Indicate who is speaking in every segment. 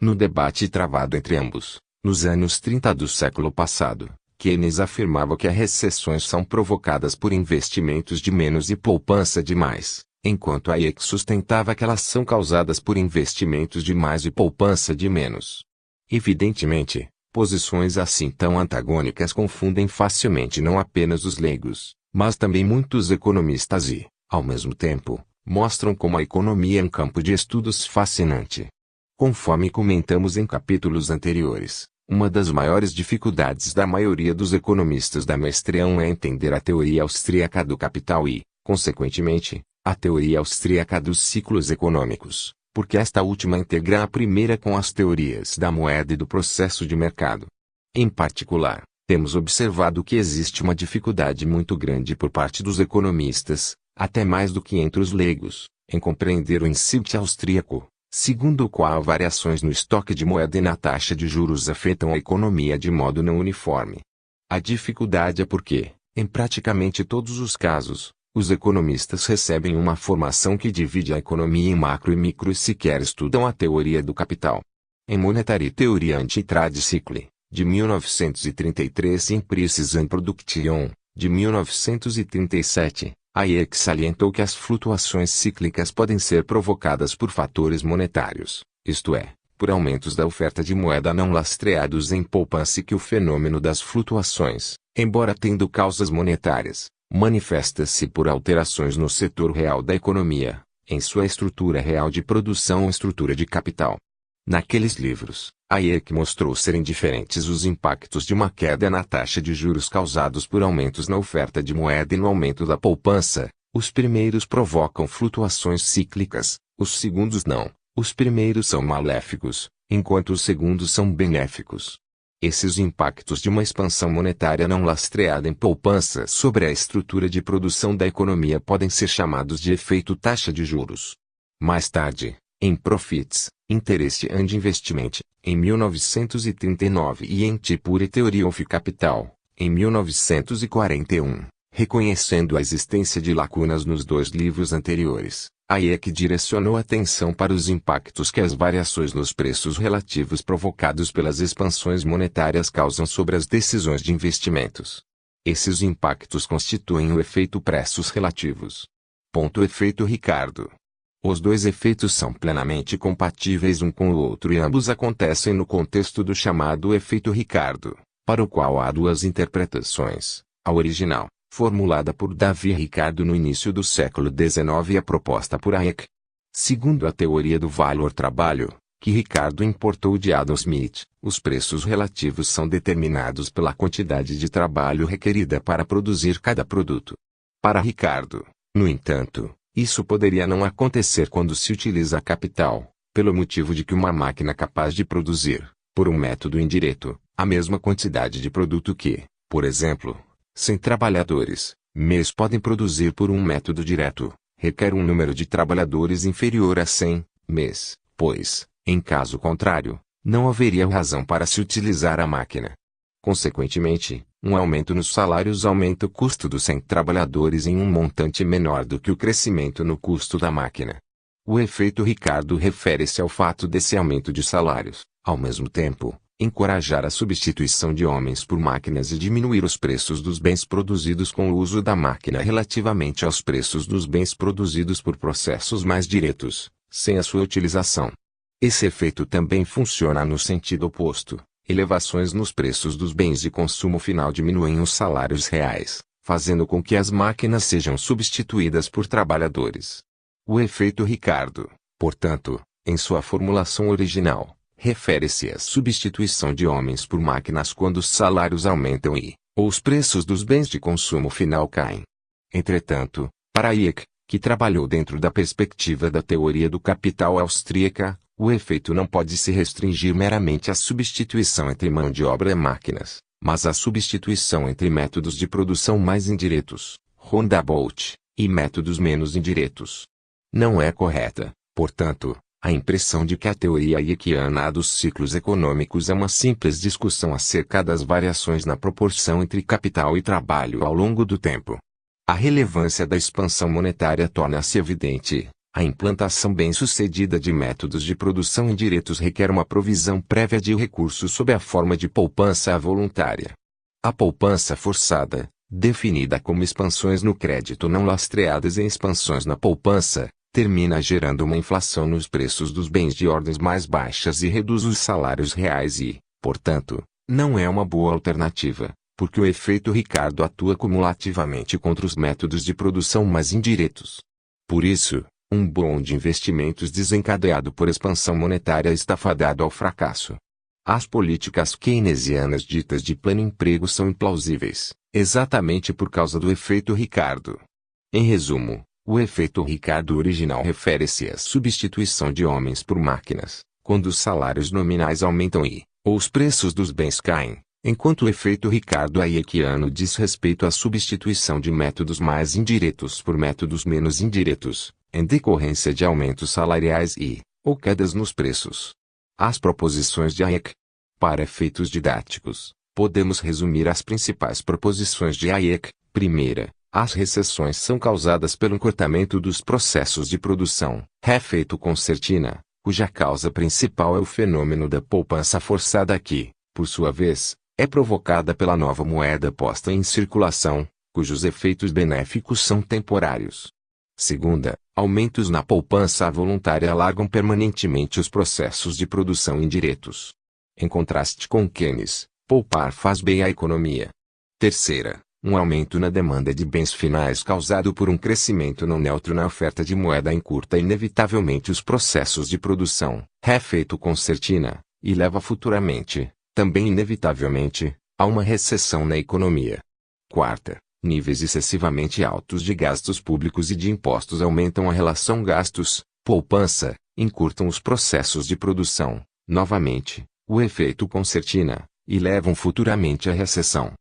Speaker 1: No debate travado entre ambos, nos anos 30 do século passado, Keynes afirmava que as recessões são provocadas por investimentos de menos e poupança de mais, enquanto Hayek sustentava que elas são causadas por investimentos de mais e poupança de menos. Evidentemente, posições assim tão antagônicas confundem facilmente não apenas os leigos, mas também muitos economistas e, ao mesmo tempo, mostram como a economia é um campo de estudos fascinante. Conforme comentamos em capítulos anteriores, uma das maiores dificuldades da maioria dos economistas da Maestria 1 é entender a teoria austríaca do capital e, consequentemente, a teoria austríaca dos ciclos econômicos, porque esta última integra a primeira com as teorias da moeda e do processo de mercado. Em particular, temos observado que existe uma dificuldade muito grande por parte dos economistas, até mais do que entre os leigos, em compreender o incipit austríaco, segundo o qual variações no estoque de moeda e na taxa de juros afetam a economia de modo não uniforme. A dificuldade é porque, em praticamente todos os casos, os economistas recebem uma formação que divide a economia em macro e micro e sequer estudam a teoria do capital. Em Monetary Theory and Trade Cycle, de 1933 e em Prices and Production, de 1937, Hayek salientou que as flutuações cíclicas podem ser provocadas por fatores monetários, isto é, por aumentos da oferta de moeda não lastreados em poupança e que o fenômeno das flutuações, embora tendo causas monetárias, manifesta-se por alterações no setor real da economia, em sua estrutura real de produção ou estrutura de capital. Naqueles livros, Hayek mostrou serem diferentes os impactos de uma queda na taxa de juros causados por aumentos na oferta de moeda e no aumento da poupança. Os primeiros provocam flutuações cíclicas, os segundos não. Os primeiros são maléficos, enquanto os segundos são benéficos. Esses impactos de uma expansão monetária não lastreada em poupança sobre a estrutura de produção da economia podem ser chamados de efeito taxa de juros. Mais tarde, em Profits, Interest and Investment, em 1939 e em Pure Theory of Capital, em 1941, reconhecendo a existência de lacunas nos dois livros anteriores, Hayek direcionou a atenção para os impactos que as variações nos preços relativos provocados pelas expansões monetárias causam sobre as decisões de investimentos. Esses impactos constituem o efeito preços relativos. Efeito Ricardo. Os dois efeitos são plenamente compatíveis um com o outro e ambos acontecem no contexto do chamado efeito Ricardo, para o qual há duas interpretações. A original, formulada por David Ricardo no início do século XIX e a proposta por Hayek. Segundo a teoria do valor-trabalho, que Ricardo importou de Adam Smith, os preços relativos são determinados pela quantidade de trabalho requerida para produzir cada produto. Para Ricardo, no entanto, isso poderia não acontecer quando se utiliza capital, pelo motivo de que uma máquina capaz de produzir, por um método indireto, a mesma quantidade de produto que, por exemplo, 100 trabalhadores, mês podem produzir por um método direto, requer um número de trabalhadores inferior a 100, mês, pois, em caso contrário, não haveria razão para se utilizar a máquina. Consequentemente, um aumento nos salários aumenta o custo dos 100 trabalhadores em um montante menor do que o crescimento no custo da máquina. O efeito Ricardo refere-se ao fato desse aumento de salários, ao mesmo tempo, encorajar a substituição de homens por máquinas e diminuir os preços dos bens produzidos com o uso da máquina relativamente aos preços dos bens produzidos por processos mais diretos, sem a sua utilização. Esse efeito também funciona no sentido oposto. Elevações nos preços dos bens de consumo final diminuem os salários reais, fazendo com que as máquinas sejam substituídas por trabalhadores. O efeito Ricardo, portanto, em sua formulação original, refere-se à substituição de homens por máquinas quando os salários aumentam ou os preços dos bens de consumo final caem. Entretanto, para Hayek, que trabalhou dentro da perspectiva da teoria do capital austríaca, o efeito não pode se restringir meramente à substituição entre mão de obra e máquinas, mas à substituição entre métodos de produção mais indiretos, roundabout, e métodos menos indiretos. Não é correta, portanto, a impressão de que a teoria hayekiana dos ciclos econômicos é uma simples discussão acerca das variações na proporção entre capital e trabalho ao longo do tempo. A relevância da expansão monetária torna-se evidente, A implantação bem-sucedida de métodos de produção indiretos requer uma provisão prévia de recursos sob a forma de poupança voluntária. A poupança forçada, definida como expansões no crédito não lastreadas em expansões na poupança, termina gerando uma inflação nos preços dos bens de ordens mais baixas e reduz os salários reais e, portanto, não é uma boa alternativa, porque o efeito Ricardo atua cumulativamente contra os métodos de produção mais indiretos. Por isso, um boom de investimentos desencadeado por expansão monetária está fadado ao fracasso. As políticas keynesianas ditas de pleno emprego são implausíveis, exatamente por causa do efeito Ricardo. Em resumo, o efeito Ricardo original refere-se à substituição de homens por máquinas, quando os salários nominais aumentam ou os preços dos bens caem, enquanto o efeito Ricardo hayekiano diz respeito à substituição de métodos mais indiretos por métodos menos indiretos, em decorrência de aumentos salariais ou quedas nos preços. As proposições de Hayek. Para efeitos didáticos, podemos resumir as principais proposições de Hayek. Primeira, as recessões são causadas pelo encurtamento dos processos de produção, efeito concertina, cuja causa principal é o fenômeno da poupança forçada que, por sua vez, é provocada pela nova moeda posta em circulação, cujos efeitos benéficos são temporários. Segunda, aumentos na poupança voluntária alargam permanentemente os processos de produção indiretos. Em contraste com Keynes, poupar faz bem à economia. Terceira, um aumento na demanda de bens finais causado por um crescimento não neutro na oferta de moeda encurta inevitavelmente os processos de produção, efeito concertina, e leva futuramente, também inevitavelmente, a uma recessão na economia. Quarta, níveis excessivamente altos de gastos públicos e de impostos aumentam a relação gastos-poupança, encurtam os processos de produção, novamente, o efeito concertina, e levam futuramente à recessão.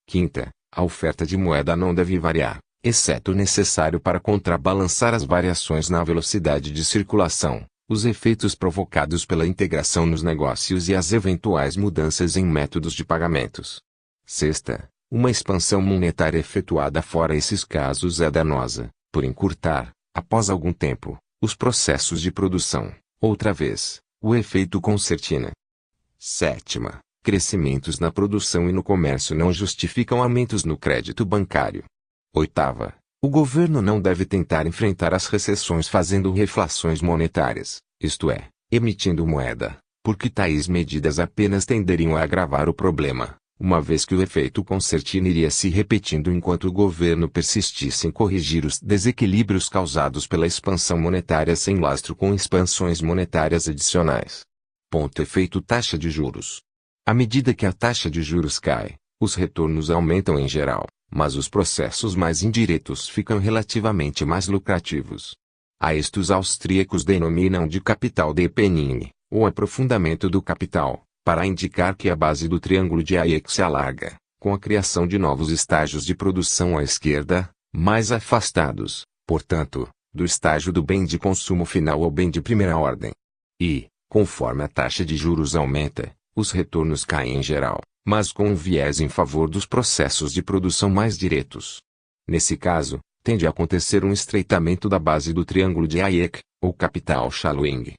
Speaker 1: Quinta, a oferta de moeda não deve variar, exceto o necessário para contrabalançar as variações na velocidade de circulação, os efeitos provocados pela integração nos negócios e as eventuais mudanças em métodos de pagamentos. Sexta, uma expansão monetária efetuada fora esses casos é danosa, por encurtar, após algum tempo, os processos de produção, outra vez, o efeito concertina. Sétima, crescimentos na produção e no comércio não justificam aumentos no crédito bancário. Oitava, o governo não deve tentar enfrentar as recessões fazendo reflações monetárias, isto é, emitindo moeda, porque tais medidas apenas tenderiam a agravar o problema, uma vez que o efeito concertina iria se repetindo enquanto o governo persistisse em corrigir os desequilíbrios causados pela expansão monetária sem lastro com expansões monetárias adicionais. Efeito taxa de juros. À medida que a taxa de juros cai, os retornos aumentam em geral, mas os processos mais indiretos ficam relativamente mais lucrativos. A isto os austríacos denominam de capital deepening, ou aprofundamento do capital, para indicar que a base do triângulo de Hayek se alarga, com a criação de novos estágios de produção à esquerda, mais afastados, portanto, do estágio do bem de consumo final ao bem de primeira ordem. E, conforme a taxa de juros aumenta, os retornos caem em geral, mas com um viés em favor dos processos de produção mais diretos. Nesse caso, tende a acontecer um estreitamento da base do triângulo de Hayek, ou capital shallowing.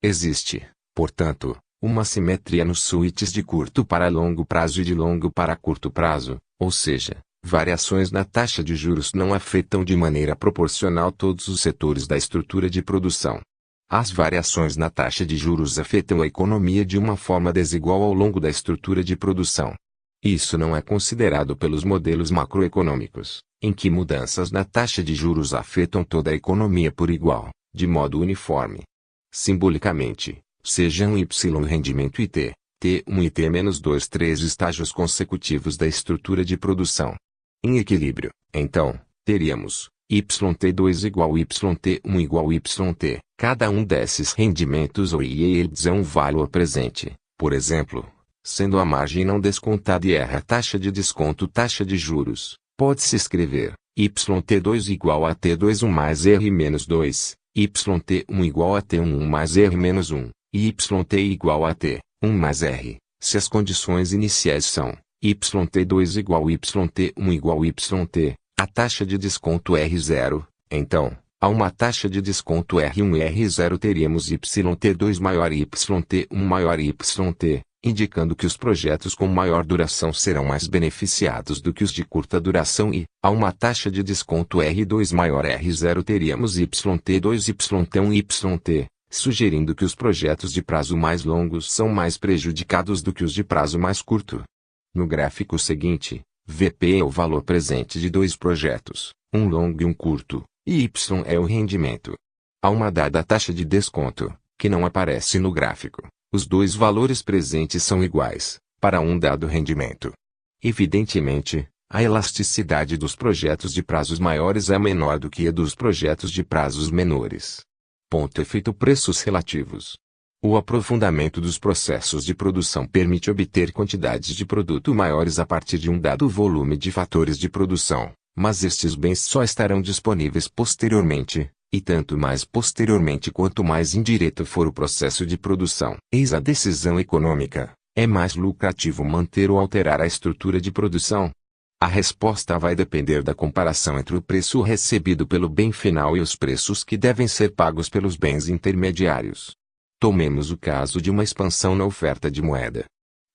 Speaker 1: Existe, portanto, uma simetria nos switches de curto para longo prazo e de longo para curto prazo, ou seja, variações na taxa de juros não afetam de maneira proporcional todos os setores da estrutura de produção. As variações na taxa de juros afetam a economia de uma forma desigual ao longo da estrutura de produção. Isso não é considerado pelos modelos macroeconômicos, em que mudanças na taxa de juros afetam toda a economia por igual, de modo uniforme. Simbolicamente, sejam Y rendimento e T1 e T-2 três estágios consecutivos da estrutura de produção. Em equilíbrio, então, teríamos YT2 igual YT1 igual YT. Cada um desses rendimentos ou yields é um valor presente, por exemplo, sendo a margem não descontada e R a taxa de desconto taxa de juros, pode-se escrever YT2 igual a T21 mais R menos 2, YT1 igual a T11 mais R menos 1, e YT igual a T1 mais R, se as condições iniciais são YT2 igual YT1 igual YT, a taxa de desconto R0, então, A uma taxa de desconto R1 e R0 teríamos YT2 maior YT1 maior YT, indicando que os projetos com maior duração serão mais beneficiados do que os de curta duração e, a uma taxa de desconto R2 maior R0 teríamos YT2 YT1 YT, sugerindo que os projetos de prazo mais longos são mais prejudicados do que os de prazo mais curto. No gráfico seguinte, VP é o valor presente de dois projetos, um longo e um curto, e Y é o rendimento. A uma dada taxa de desconto, que não aparece no gráfico, os dois valores presentes são iguais, para um dado rendimento. Evidentemente, a elasticidade dos projetos de prazos maiores é menor do que a dos projetos de prazos menores. Efeito preços relativos. O aprofundamento dos processos de produção permite obter quantidades de produto maiores a partir de um dado volume de fatores de produção, mas estes bens só estarão disponíveis posteriormente, e tanto mais posteriormente quanto mais indireto for o processo de produção. Eis a decisão econômica: é mais lucrativo manter ou alterar a estrutura de produção? A resposta vai depender da comparação entre o preço recebido pelo bem final e os preços que devem ser pagos pelos bens intermediários. Tomemos o caso de uma expansão na oferta de moeda.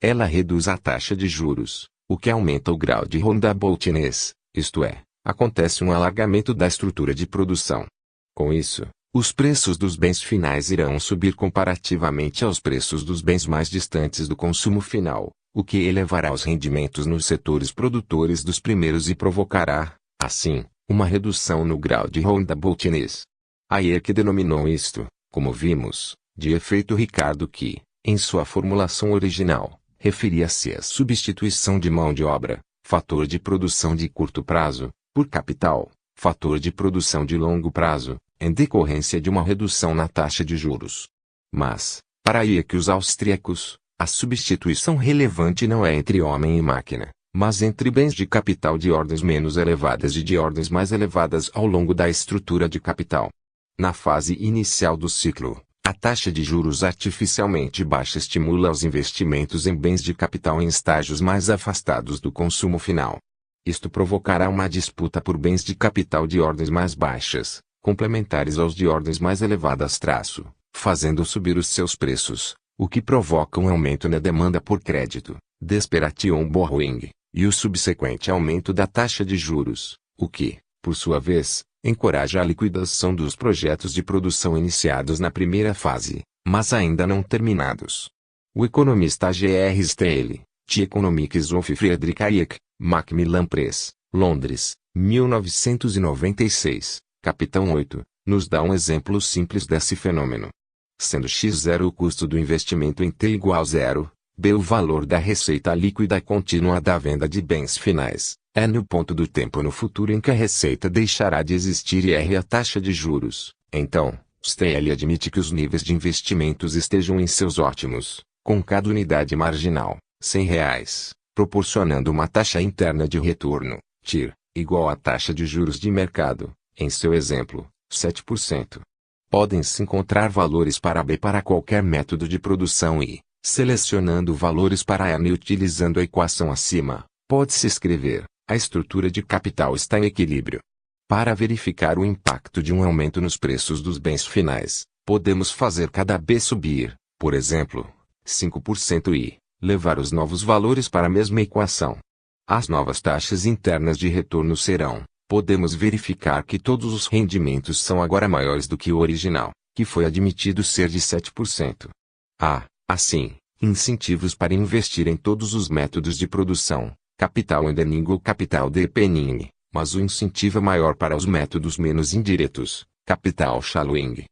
Speaker 1: Ela reduz a taxa de juros, o que aumenta o grau de rentabilidade, isto é, acontece um alargamento da estrutura de produção. Com isso, os preços dos bens finais irão subir comparativamente aos preços dos bens mais distantes do consumo final, o que elevará os rendimentos nos setores produtores dos primeiros e provocará, assim, uma redução no grau de rentabilidade. Aí é que denominou isto, como vimos, de efeito Ricardo que, em sua formulação original, referia-se à substituição de mão de obra, fator de produção de curto prazo, por capital, fator de produção de longo prazo, em decorrência de uma redução na taxa de juros. Mas, para aí é que os austríacos, a substituição relevante não é entre homem e máquina, mas entre bens de capital de ordens menos elevadas e de ordens mais elevadas ao longo da estrutura de capital. Na fase inicial do ciclo, a taxa de juros artificialmente baixa estimula os investimentos em bens de capital em estágios mais afastados do consumo final. Isto provocará uma disputa por bens de capital de ordens mais baixas, complementares aos de ordens mais elevadas, fazendo subir os seus preços, o que provoca um aumento na demanda por crédito, desperation borrowing, e o subsequente aumento da taxa de juros, o que, por sua vez, encoraja a liquidação dos projetos de produção iniciados na primeira fase, mas ainda não terminados. O economista G.R. Steele, The Economics of Friedrich Hayek, Macmillan Press, Londres, 1996, capitão 8, nos dá um exemplo simples desse fenômeno. Sendo x0 o custo do investimento em T igual a zero, b o valor da receita líquida contínua da venda de bens finais, n o ponto do tempo no futuro em que a receita deixará de existir e r a taxa de juros. Então, Steele admite que os níveis de investimentos estejam em seus ótimos, com cada unidade marginal, R$ 100, proporcionando uma taxa interna de retorno, TIR, igual à taxa de juros de mercado, em seu exemplo, 7%. Podem-se encontrar valores para B para qualquer método de produção e, selecionando valores para N utilizando a equação acima, pode-se escrever: a estrutura de capital está em equilíbrio. Para verificar o impacto de um aumento nos preços dos bens finais, podemos fazer cada B subir, por exemplo, 5% e levar os novos valores para a mesma equação. As novas taxas internas de retorno serão: podemos verificar que todos os rendimentos são agora maiores do que o original, que foi admitido ser de 7%. Há, assim, incentivos para investir em todos os métodos de produção, capital endening ou capital deepening, mas o incentivo é maior para os métodos menos indiretos, capital shallowing.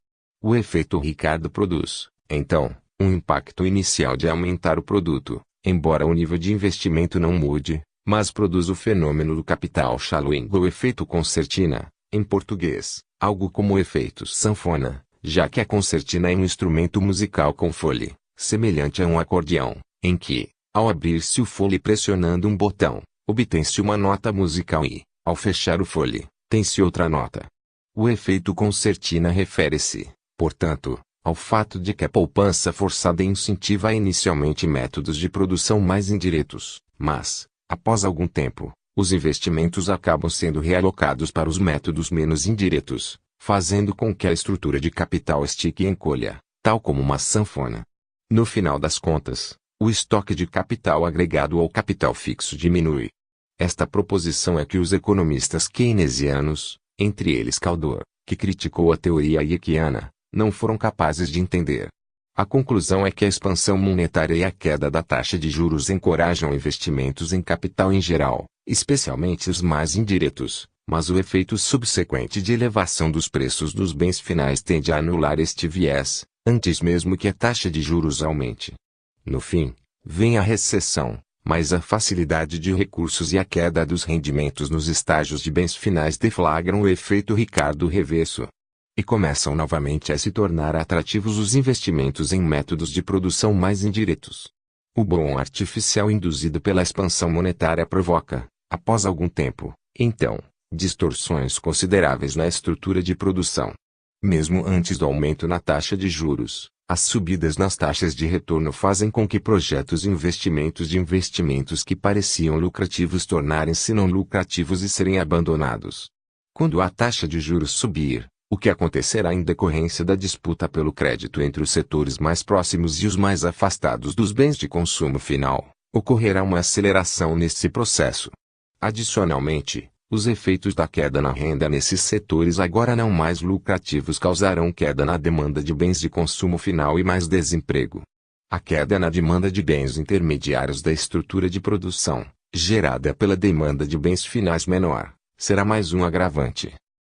Speaker 1: O efeito Ricardo produz, então, um impacto inicial de aumentar o produto, embora o nível de investimento não mude, mas produz o fenômeno do capital shallowing ou efeito concertina, em português, algo como o efeito sanfona, já que a concertina é um instrumento musical com fole, semelhante a um acordeão, em que, ao abrir-se o fole pressionando um botão, obtém-se uma nota musical e, ao fechar o fole, tem-se outra nota. O efeito concertina refere-se, portanto, ao fato de que a poupança forçada incentiva inicialmente métodos de produção mais indiretos, mas, após algum tempo, os investimentos acabam sendo realocados para os métodos menos indiretos, fazendo com que a estrutura de capital estique e encolha, tal como uma sanfona. No final das contas, o estoque de capital agregado ao capital fixo diminui. Esta proposição é que os economistas keynesianos, entre eles Caldor, que criticou a teoria Hayekiana, não foram capazes de entender. A conclusão é que a expansão monetária e a queda da taxa de juros encorajam investimentos em capital em geral, especialmente os mais indiretos, mas o efeito subsequente de elevação dos preços dos bens finais tende a anular este viés, antes mesmo que a taxa de juros aumente. No fim, vem a recessão, mas a facilidade de recursos e a queda dos rendimentos nos estágios de bens finais deflagram o efeito Ricardo Reverso. E começam novamente a se tornar atrativos os investimentos em métodos de produção mais indiretos. O boom artificial induzido pela expansão monetária provoca, após algum tempo, então, distorções consideráveis na estrutura de produção. Mesmo antes do aumento na taxa de juros, as subidas nas taxas de retorno fazem com que projetos e investimentos que pareciam lucrativos tornarem-se não lucrativos e serem abandonados. Quando a taxa de juros subir, o que acontecerá em decorrência da disputa pelo crédito entre os setores mais próximos e os mais afastados dos bens de consumo final, ocorrerá uma aceleração nesse processo. Adicionalmente, os efeitos da queda na renda nesses setores agora não mais lucrativos causarão queda na demanda de bens de consumo final e mais desemprego. A queda na demanda de bens intermediários da estrutura de produção, gerada pela demanda de bens finais menor, será mais um agravante.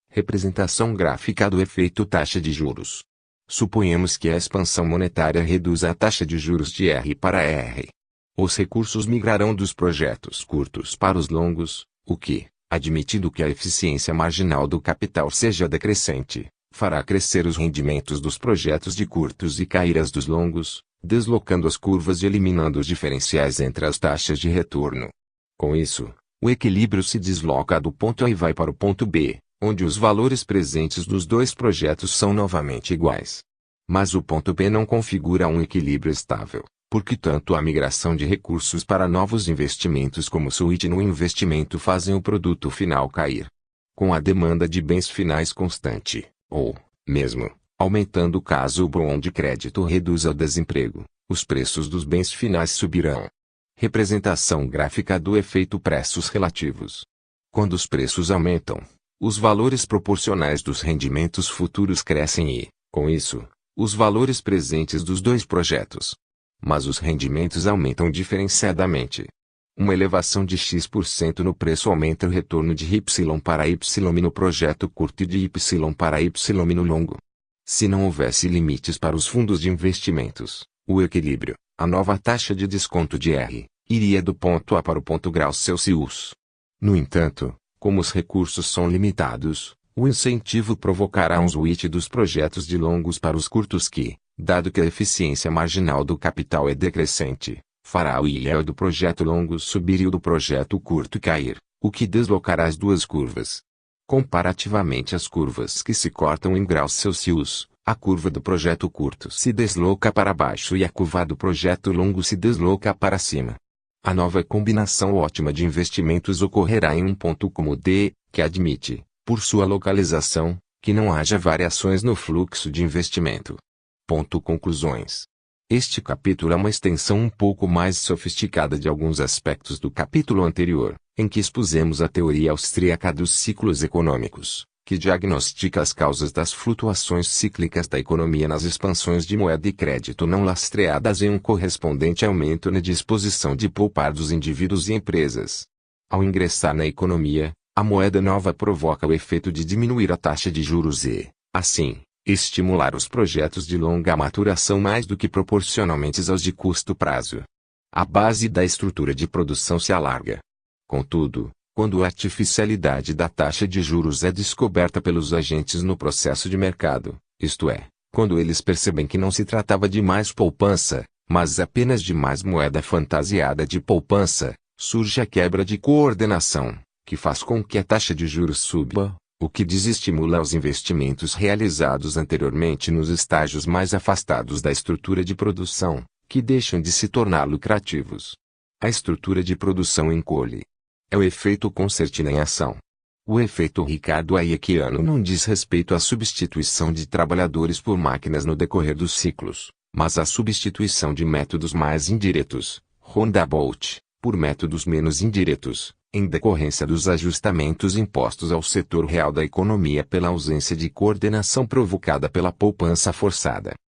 Speaker 1: Representação gráfica do efeito taxa de juros. Suponhamos que a expansão monetária reduza a taxa de juros de R para R. Os recursos migrarão dos projetos curtos para os longos, o que, admitido que a eficiência marginal do capital seja decrescente, fará crescer os rendimentos dos projetos de curtos e cair as dos longos, deslocando as curvas e eliminando os diferenciais entre as taxas de retorno. Com isso, o equilíbrio se desloca do ponto A e vai para o ponto B, onde os valores presentes dos dois projetos são novamente iguais. Mas o ponto B não configura um equilíbrio estável, porque tanto a migração de recursos para novos investimentos como o switch no investimento fazem o produto final cair. Com a demanda de bens finais constante, ou, mesmo, aumentando caso o boom de crédito reduza o desemprego, os preços dos bens finais subirão. Representação gráfica do efeito preços relativos. Quando os preços aumentam, os valores proporcionais dos rendimentos futuros crescem e, com isso, os valores presentes dos dois projetos. Mas os rendimentos aumentam diferenciadamente. Uma elevação de X% no preço aumenta o retorno de Y para Y no projeto curto e de Y para Y no longo. Se não houvesse limites para os fundos de investimentos, o equilíbrio, a nova taxa de desconto de R, iria do ponto A para o ponto °C. No entanto, como os recursos são limitados, o incentivo provocará um switch dos projetos de longos para os curtos que, dado que a eficiência marginal do capital é decrescente, fará o yield do projeto longo subir e o do projeto curto cair, o que deslocará as duas curvas. Comparativamente às curvas que se cortam em °C, a curva do projeto curto se desloca para baixo e a curva do projeto longo se desloca para cima. A nova combinação ótima de investimentos ocorrerá em um ponto como D, que admite, por sua localização, que não haja variações no fluxo de investimento. Conclusões. Este capítulo é uma extensão um pouco mais sofisticada de alguns aspectos do capítulo anterior, em que expusemos a teoria austríaca dos ciclos econômicos, que diagnostica as causas das flutuações cíclicas da economia nas expansões de moeda e crédito não lastreadas em um correspondente aumento na disposição de poupar dos indivíduos e empresas. Ao ingressar na economia, a moeda nova provoca o efeito de diminuir a taxa de juros e, assim, estimular os projetos de longa maturação mais do que proporcionalmente aos de curto prazo. A base da estrutura de produção se alarga. Contudo, quando a artificialidade da taxa de juros é descoberta pelos agentes no processo de mercado, isto é, quando eles percebem que não se tratava de mais poupança, mas apenas de mais moeda fantasiada de poupança, surge a quebra de coordenação, que faz com que a taxa de juros suba, o que desestimula os investimentos realizados anteriormente nos estágios mais afastados da estrutura de produção, que deixam de se tornar lucrativos. A estrutura de produção encolhe. É o efeito concertina em ação. O efeito Ricardo Hayekiano não diz respeito à substituição de trabalhadores por máquinas no decorrer dos ciclos, mas à substituição de métodos mais indiretos, roundabout, por métodos menos indiretos, em decorrência dos ajustamentos impostos ao setor real da economia pela ausência de coordenação provocada pela poupança forçada.